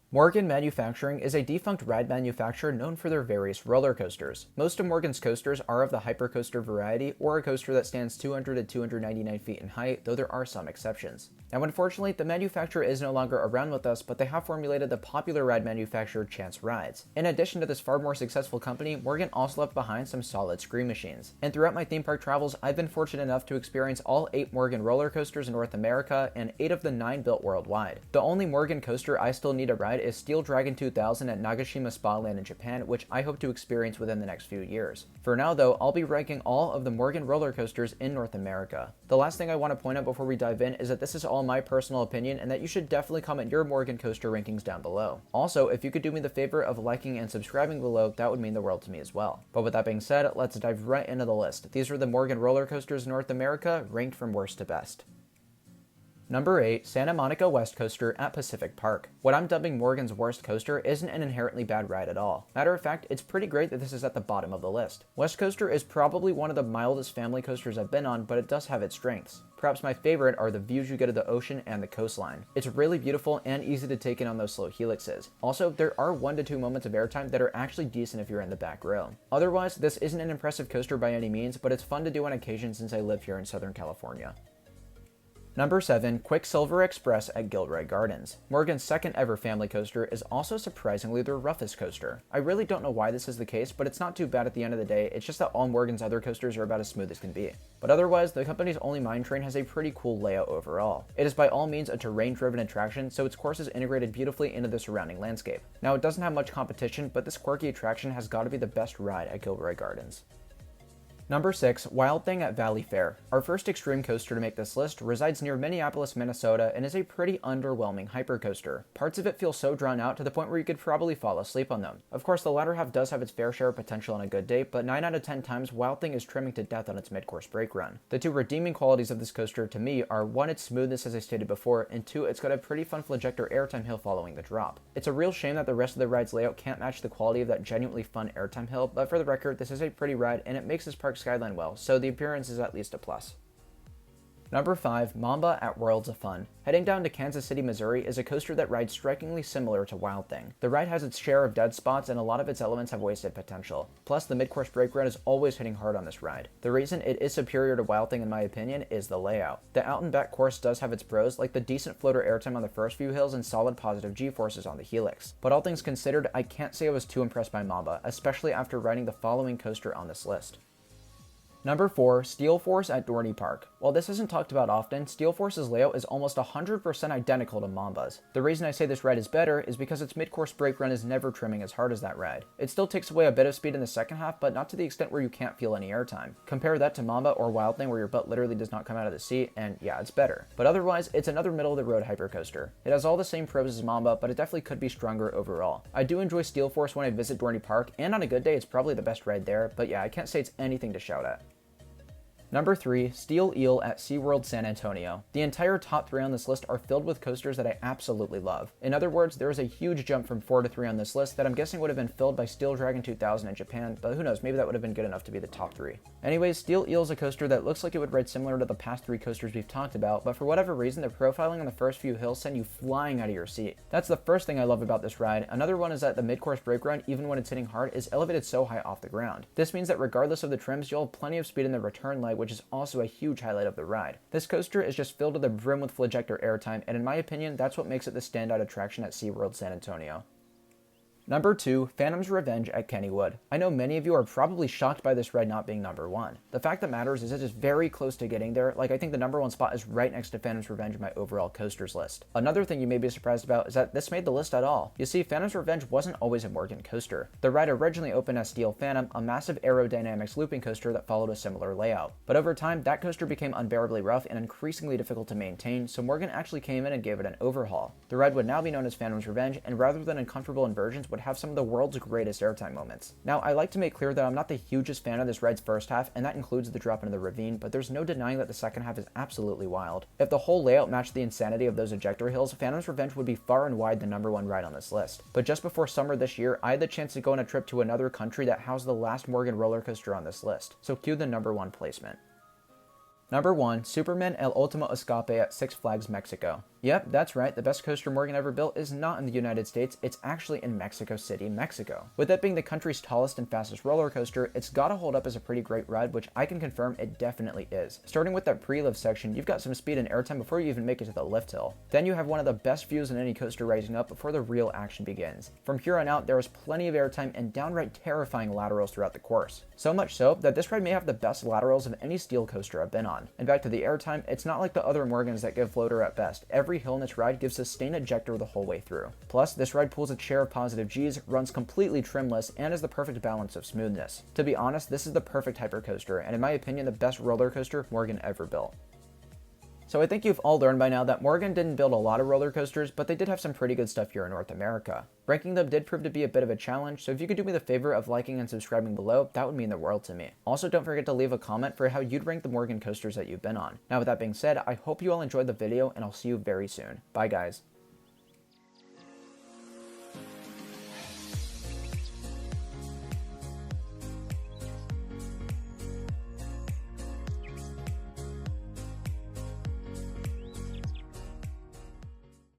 Morgan Manufacturing is a defunct ride manufacturer known for their various roller coasters. Most of Morgan's coasters are of the hypercoaster variety, or a coaster that stands 200 to 299 feet in height, though there are some exceptions. Now unfortunately, the manufacturer is no longer around with us, but they have formulated the popular ride manufacturer Chance Rides. In addition to this far more successful company, Morgan also left behind some solid screen machines. And throughout my theme park travels, I've been fortunate enough to experience all 8 Morgan roller coasters in North America and 8 of the 9 built worldwide. The only Morgan coaster I still need to ride is Steel Dragon 2000 at Nagashima Spa Land in Japan, which I hope to experience within the next few years. For now though, I'll be ranking all of the Morgan roller coasters in North America. The last thing I want to point out before we dive in is that this is all my personal opinion and that you should definitely comment your Morgan coaster rankings down below. Also, if you could do me the favor of liking and subscribing below, that would mean the world to me as well. But with that being said, let's dive right into the list. These are the Morgan roller coasters in North America, ranked from worst to best. Number 8, Santa Monica West Coaster at Pacific Park. What I'm dubbing Morgan's worst coaster isn't an inherently bad ride at all. Matter of fact, it's pretty great that this is at the bottom of the list. West Coaster is probably one of the mildest family coasters I've been on, but it does have its strengths. Perhaps my favorite are the views you get of the ocean and the coastline. It's really beautiful and easy to take in on those slow helixes. Also, there are 1 to 2 moments of airtime that are actually decent if you're in the back row. Otherwise, this isn't an impressive coaster by any means, but it's fun to do on occasion since I live here in Southern California. Number 7, Quicksilver Express at Gilroy Gardens. Morgan's second ever family coaster is also surprisingly their roughest coaster. I really don't know why this is the case, but it's not too bad at the end of the day. It's just that all Morgan's other coasters are about as smooth as can be. But otherwise, the company's only mine train has a pretty cool layout overall. It is by all means a terrain-driven attraction, so its course is integrated beautifully into the surrounding landscape. Now, it doesn't have much competition, but this quirky attraction has got to be the best ride at Gilroy Gardens. Number 6, Wild Thing at Valley Fair. Our first extreme coaster to make this list resides near Minneapolis, Minnesota, and is a pretty underwhelming hypercoaster. Parts of it feel so drawn out to the point where you could probably fall asleep on them. Of course, the latter half does have its fair share of potential on a good day, but 9 out of 10 times Wild Thing is trimming to death on its mid-course brake run. The 2 redeeming qualities of this coaster to me are 1, its smoothness as I stated before, and 2, it's got a pretty fun flagector airtime hill following the drop. It's a real shame that the rest of the ride's layout can't match the quality of that genuinely fun airtime hill, but for the record, this is a pretty ride and it makes this park skyline well, so the appearance is at least a plus. Number 5, Mamba at Worlds of Fun. Heading down to Kansas City, Missouri is a coaster that rides strikingly similar to Wild Thing. The ride has its share of dead spots and a lot of its elements have wasted potential. Plus, the mid-course brake run is always hitting hard on this ride. The reason it is superior to Wild Thing in my opinion is the layout. The out and back course does have its pros, like the decent floater airtime on the first few hills and solid positive G-forces on the helix. But all things considered, I can't say I was too impressed by Mamba, especially after riding the following coaster on this list. Number 4, Steel Force at Dorney Park. While this isn't talked about often, Steel Force's layout is almost 100% identical to Mamba's. The reason I say this ride is better is because its mid-course brake run is never trimming as hard as that ride. It still takes away a bit of speed in the second half, but not to the extent where you can't feel any airtime. Compare that to Mamba or Wild Thing where your butt literally does not come out of the seat, and yeah, it's better. But otherwise, it's another middle-of-the-road hypercoaster. It has all the same pros as Mamba, but it definitely could be stronger overall. I do enjoy Steel Force when I visit Dorney Park, and on a good day, it's probably the best ride there, but yeah, I can't say it's anything to shout at. Number 3, Steel Eel at SeaWorld San Antonio. The entire top 3 on this list are filled with coasters that I absolutely love. In other words, there is a huge jump from 4 to 3 on this list that I'm guessing would have been filled by Steel Dragon 2000 in Japan, but who knows, maybe that would have been good enough to be the top 3. Anyways, Steel Eel is a coaster that looks like it would ride similar to the past 3 coasters we've talked about, but for whatever reason, the profiling on the first few hills send you flying out of your seat. That's the first thing I love about this ride. Another one is that the mid-course brake run, even when it's hitting hard, is elevated so high off the ground. This means that regardless of the trims, you'll have plenty of speed in the return leg, which is also a huge highlight of the ride. This coaster is just filled to the brim with flagector airtime, and in my opinion, that's what makes it the standout attraction at SeaWorld San Antonio. Number 2, Phantom's Revenge at Kennywood. I know many of you are probably shocked by this ride not being number 1. The fact that matters is it is very close to getting there, like I think the number 1 spot is right next to Phantom's Revenge in my overall coasters list. Another thing you may be surprised about is that this made the list at all. You see, Phantom's Revenge wasn't always a Morgan coaster. The ride originally opened as Steel Phantom, a massive aerodynamics looping coaster that followed a similar layout. But over time, that coaster became unbearably rough and increasingly difficult to maintain, so Morgan actually came in and gave it an overhaul. The ride would now be known as Phantom's Revenge, and rather than uncomfortable inversions, would have some of the world's greatest airtime moments. Now, I like to make clear that I'm not the hugest fan of this ride's first half, and that includes the drop into the ravine, but there's no denying that the second half is absolutely wild. If the whole layout matched the insanity of those ejector hills, Phantom's Revenge would be far and wide the number 1 ride on this list. But just before summer this year, I had the chance to go on a trip to another country that housed the last Morgan roller coaster on this list, so cue the number 1 placement. Number 1, Superman El Ultima Escape at Six Flags Mexico. Yep, that's right, the best coaster Morgan ever built is not in the United States, it's actually in Mexico City, Mexico. With it being the country's tallest and fastest roller coaster, it's gotta hold up as a pretty great ride, which I can confirm it definitely is. Starting with that pre-lift section, you've got some speed and airtime before you even make it to the lift hill. Then you have one of the best views in any coaster rising up before the real action begins. From here on out, there is plenty of airtime and downright terrifying laterals throughout the course. So much so that this ride may have the best laterals of any steel coaster I've been on. And back to the airtime, it's not like the other Morgans that give floater at best. Every hill in this ride gives sustained ejector the whole way through. Plus, this ride pulls a share of positive G's, runs completely trimless, and is the perfect balance of smoothness. To be honest, this is the perfect hypercoaster, and in my opinion, the best roller coaster Morgan ever built. So I think you've all learned by now that Morgan didn't build a lot of roller coasters, but they did have some pretty good stuff here in North America. Ranking them did prove to be a bit of a challenge, so if you could do me the favor of liking and subscribing below, that would mean the world to me. Also, don't forget to leave a comment for how you'd rank the Morgan coasters that you've been on. Now with that being said, I hope you all enjoyed the video, and I'll see you very soon. Bye guys.